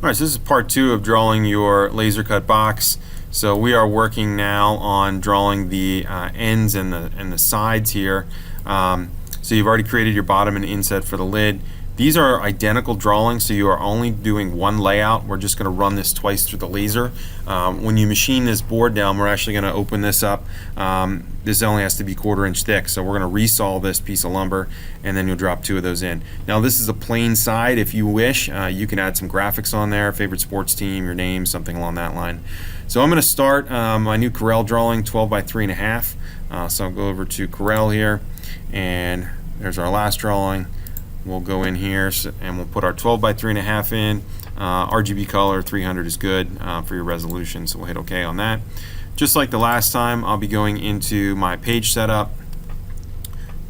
All right, so this is part 2 of drawing your laser cut box. So we are working now on drawing the ends and the sides here. So you've already created your bottom and inset for the lid. These are identical drawings, so you are only doing one layout. We're just going to run this twice through the laser. When you machine this board down, we're actually going to open this up. This only has to be 1/4 inch thick, so we're going to resaw this piece of lumber, and then you'll drop 2 of those in. Now this is a plain side. If you wish, you can add some graphics on there, favorite sports team, your name, something along that line. So I'm going to start my new Corel drawing, 12 by 3.5. So I'll go over to Corel here, and there's our last drawing. We'll go in here and we'll put our 12 by 3.5 in. RGB color 300 is good for your resolution, so we'll hit OK on that. Just like the last time, I'll be going into my page setup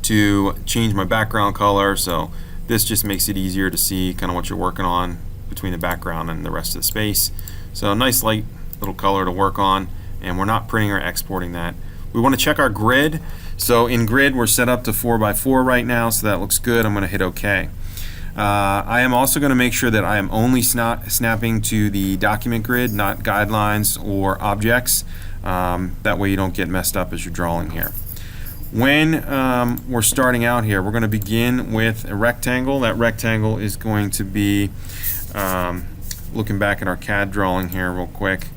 to change my background color. So this just makes it easier to see kind of what you're working on between the background and the rest of the space. So a nice light little color to work on, and we're not printing or exporting that. We want to check our grid. So in grid, we're set up to 4 by 4 right now, so that looks good. I'm going to hit OK. I am also going to make sure that I am only snapping to the document grid, not guidelines or objects. That way you don't get messed up as you're drawing here. When we're starting out here, we're going to begin with a rectangle. That rectangle is going to be, looking back at our CAD drawing here real quick,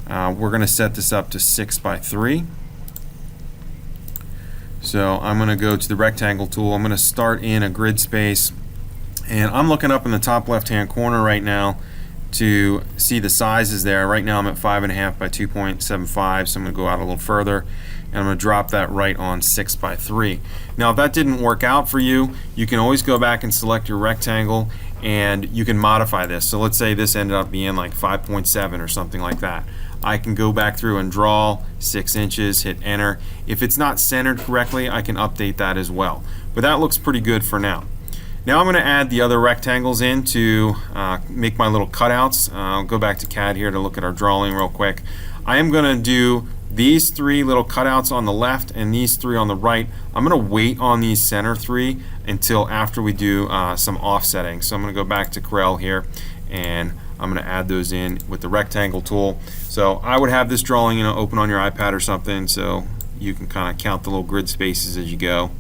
we're going to set this up to 6 by 3. So I'm going to go to the rectangle tool. I'm going to start in a grid space, and I'm looking up in the top left hand corner right now to see the sizes there. Right now I'm at 5.5 by 2.75, so I'm going to go out a little further, and I'm going to drop that right on 6 by 3. Now if that didn't work out for you, you can always go back and select your rectangle and you can modify this. So let's say this ended up being like 5.7 or something like that. I can go back through and draw 6 inches, hit enter. If it's not centered correctly, I can update that as well. But that looks pretty good for now. Now I'm going to add the other rectangles in to make my little cutouts. I'll go back to CAD here to look at our drawing real quick. I am going to do these 3 little cutouts on the left and these 3 on the right. I'm going to wait on these center 3 until after we do some offsetting. So I'm going to go back to Corel here, and I'm going to add those in with the rectangle tool. So I would have this drawing, open on your iPad or something, so you can kind of count the little grid spaces as you go.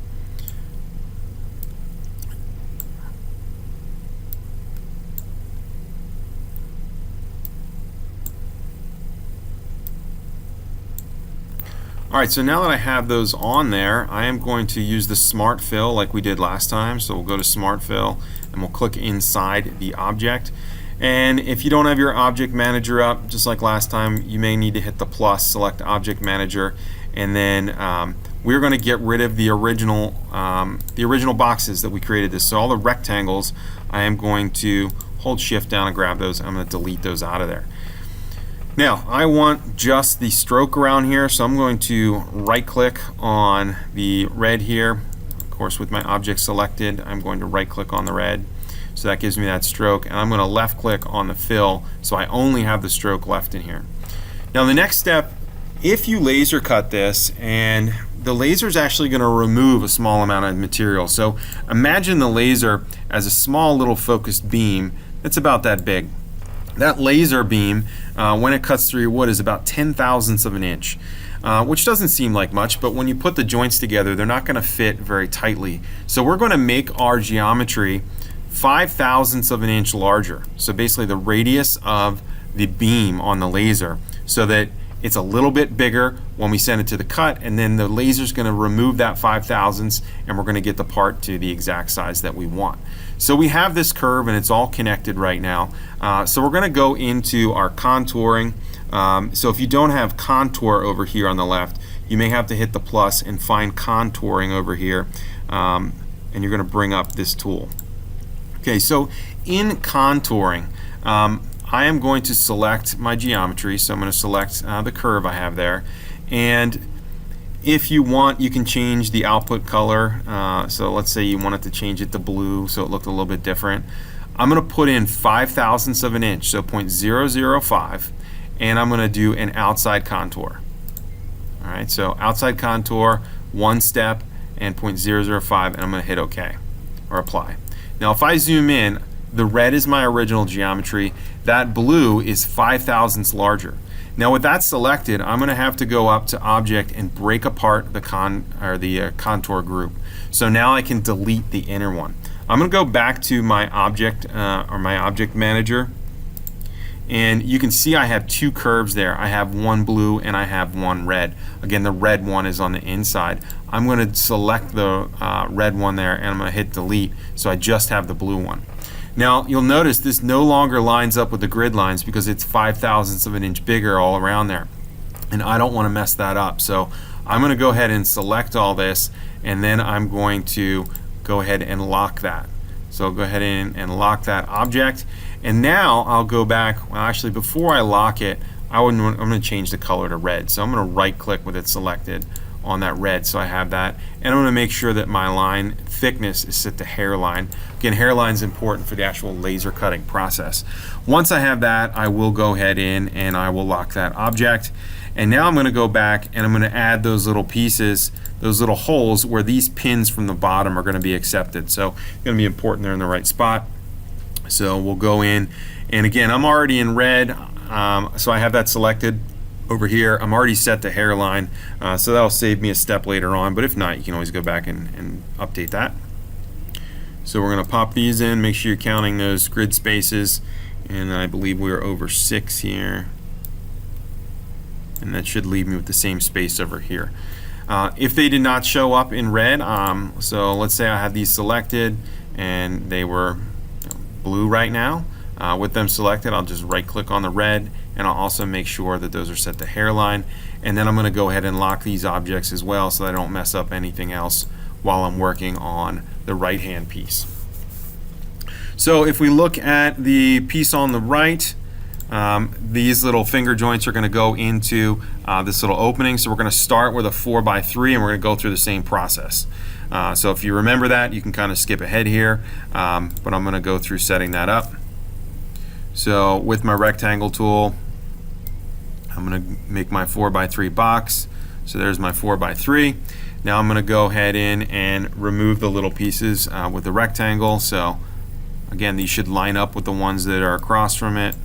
Alright, so now that I have those on there, I am going to use the Smart Fill like we did last time. So we'll go to Smart Fill and we'll click inside the object. And if you don't have your object manager up, just like last time, you may need to hit the plus, select object manager, and then we're going to get rid of the original boxes that we created this. So all the rectangles, I am going to hold shift down and grab those. I'm going to delete those out of there. Now I want just the stroke around here, so I'm going to right click on the red here. Of course, with my object selected, I'm going to right click on the red, so that gives me that stroke, and I'm going to left click on the fill, so I only have the stroke left in here. Now the next step, if you laser cut this, and the laser is actually going to remove a small amount of material. So imagine the laser as a small little focused beam that's about that big. That laser beam, when it cuts through your wood, is about 10/1000ths of an inch, which doesn't seem like much, but when you put the joints together, they're not going to fit very tightly. So we're going to make our geometry 5/1000ths of an inch larger. So basically the radius of the beam on the laser, so that it's a little bit bigger when we send it to the cut, and then the laser is going to remove that 5/1000ths, and we're going to get the part to the exact size that we want. So we have this curve, and it's all connected right now. So we're going to go into our contouring. So if you don't have contour over here on the left, you may have to hit the plus and find contouring over here, and you're going to bring up this tool. Okay, so in contouring, I am going to select my geometry, so I'm going to select the curve I have there, and if you want, you can change the output color. So let's say you wanted to change it to blue so it looked a little bit different. I'm going to put in 5/1000ths of an inch, so 0.005, and I'm going to do an outside contour. Alright, so outside contour, 1 step, and 0.005, and I'm going to hit OK or apply. Now if I zoom in, The red is my original geometry. That blue is 5 thousandths larger. Now with that selected, I'm going to have to go up to Object and break apart the contour group. So now I can delete the inner one. I'm going to go back to my object or my object manager, and you can see I have two curves there. I have one blue and I have one red. Again, the red one is on the inside. I'm going to select the red one there, and I'm going to hit delete, so I just have the blue one. Now you'll notice this no longer lines up with the grid lines because it's 5 thousandths of an inch bigger all around there, and I don't want to mess that up. So I'm going to go ahead and select all this, and then I'm going to go ahead and lock that. So I'll go ahead and lock that object, and now I'll go back. Well, actually, before I lock it, I'm going to change the color to red. So I'm going to right click with it selected on that red, so I have that, and I'm going to make sure that my line thickness is set to hairline. Again, hairline is important for the actual laser cutting process. Once I have that, I will go ahead in and I will lock that object, and now I'm going to go back and I'm going to add those little pieces, those little holes where these pins from the bottom are going to be accepted. So it's going to be important they're in the right spot. So we'll go in, and again, I'm already in red, so I have that selected over here. I'm already set to hairline, so that'll save me a step later on, but if not, you can always go back and update that. So we're going to pop these in, make sure you're counting those grid spaces, and I believe we're over 6 here, and that should leave me with the same space over here. If they did not show up in red, so let's say I had these selected and they were blue right now, with them selected, I'll just right click on the red, and I'll also make sure that those are set to hairline, and then I'm going to go ahead and lock these objects as well so that I don't mess up anything else while I'm working on the right hand piece. So if we look at the piece on the right, these little finger joints are going to go into this little opening, so we're going to start with a 4x3 and we're going to go through the same process. So if you remember that, you can kind of skip ahead here, but I'm going to go through setting that up. So with my rectangle tool, I'm going to make my 4x3 box. So there's my 4x3. Now I'm going to go ahead in and remove the little pieces with the rectangle. So again, these should line up with the ones that are across from it.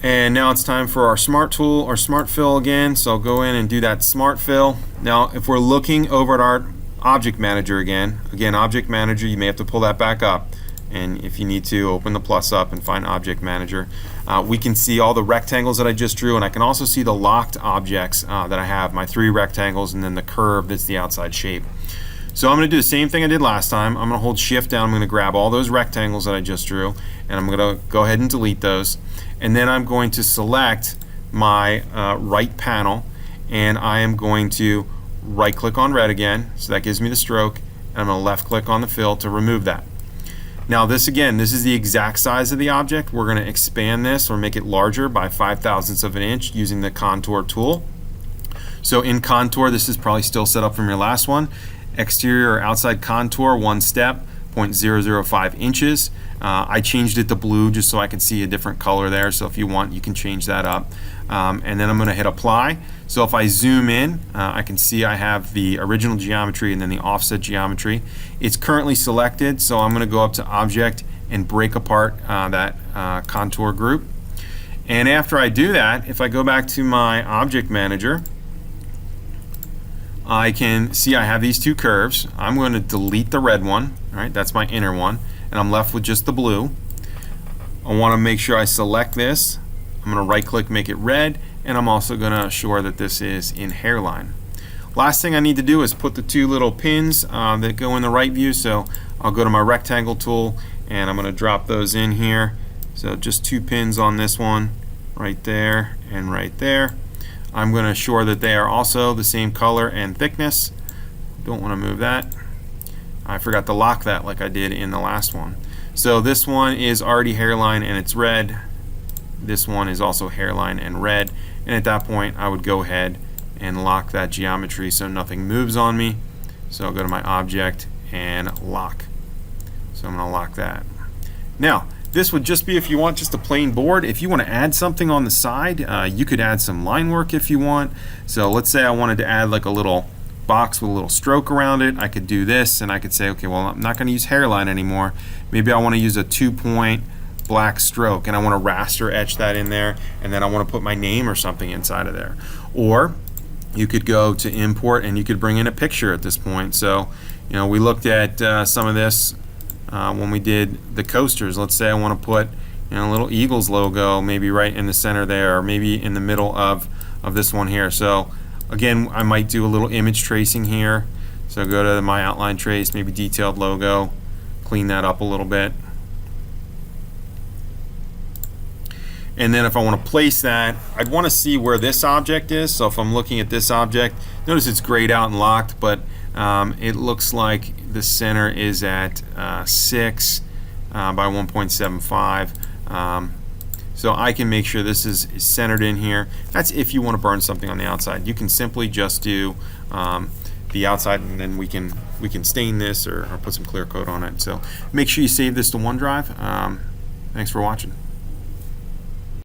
And now it's time for our smart tool or smart fill again. So I'll go in and do that smart fill. Now if we're looking over at our object manager again, object manager, you may have to pull that back up, and if you need to, open the plus up and find object manager. We can see all the rectangles that I just drew, and I can also see the locked objects that I have, my 3 rectangles and then the curve that's the outside shape. So I'm going to do the same thing I did last time. I'm going to hold shift down, I'm going to grab all those rectangles that I just drew, and I'm going to go ahead and delete those, and then I'm going to select my right panel, and I am going to right click on red again, so that gives me the stroke, and I'm going to left click on the fill to remove that. Now this again, this is the exact size of the object. We're going to expand this or make it larger by 5 thousandths of an inch using the contour tool. So in contour, this is probably still set up from your last one. Exterior or outside contour, 1 step, 0.005 inches. I changed it to blue just so I can see a different color there, so if you want, you can change that up. And then I'm going to hit apply. So if I zoom in, I can see I have the original geometry and then the offset geometry. It's currently selected, so I'm going to go up to object and break apart that contour group. And after I do that, if I go back to my object manager, I can see I have these 2 curves. I'm going to delete the red one, right? That's my inner one, and I'm left with just the blue. I want to make sure I select this. I'm going to right click, make it red, and I'm also going to assure that this is in hairline. Last thing I need to do is put the 2 little pins that go in the right view, so I'll go to my rectangle tool and I'm going to drop those in here. So just 2 pins on this one, right there and right there. I'm going to assure that they are also the same color and thickness. Don't want to move that. I forgot to lock that like I did in the last one. So this one is already hairline and it's red. This one is also hairline and red. And at that point, I would go ahead and lock that geometry so nothing moves on me. So I'll go to my object and lock. So I'm going to lock that. Now, This would just be if you want just a plain board. If you want to add something on the side, you could add some line work if you want. So let's say I wanted to add like a little box with a little stroke around it. I could do this, and I could say, okay, well, I'm not going to use hairline anymore. Maybe I want to use a 2-point black stroke, and I want to raster etch that in there, and then I want to put my name or something inside of there. Or you could go to import and you could bring in a picture at this point. So, you know, we looked at some of this when we did the coasters. Let's say I want to put, you know, a little Eagles logo maybe right in the center there, or maybe in the middle of this one here. So again, I might do a little image tracing here. So go to my outline trace, maybe detailed logo, clean that up a little bit. And then if I want to place that, I'd want to see where this object is. So if I'm looking at this object, notice it's grayed out and locked, but it looks like the center is at 6 by 1.75. So I can make sure this is centered in here. That's if you want to burn something on the outside. You can simply just do the outside, and then we can stain this or put some clear coat on it. So make sure you save this to OneDrive. Thanks for watching.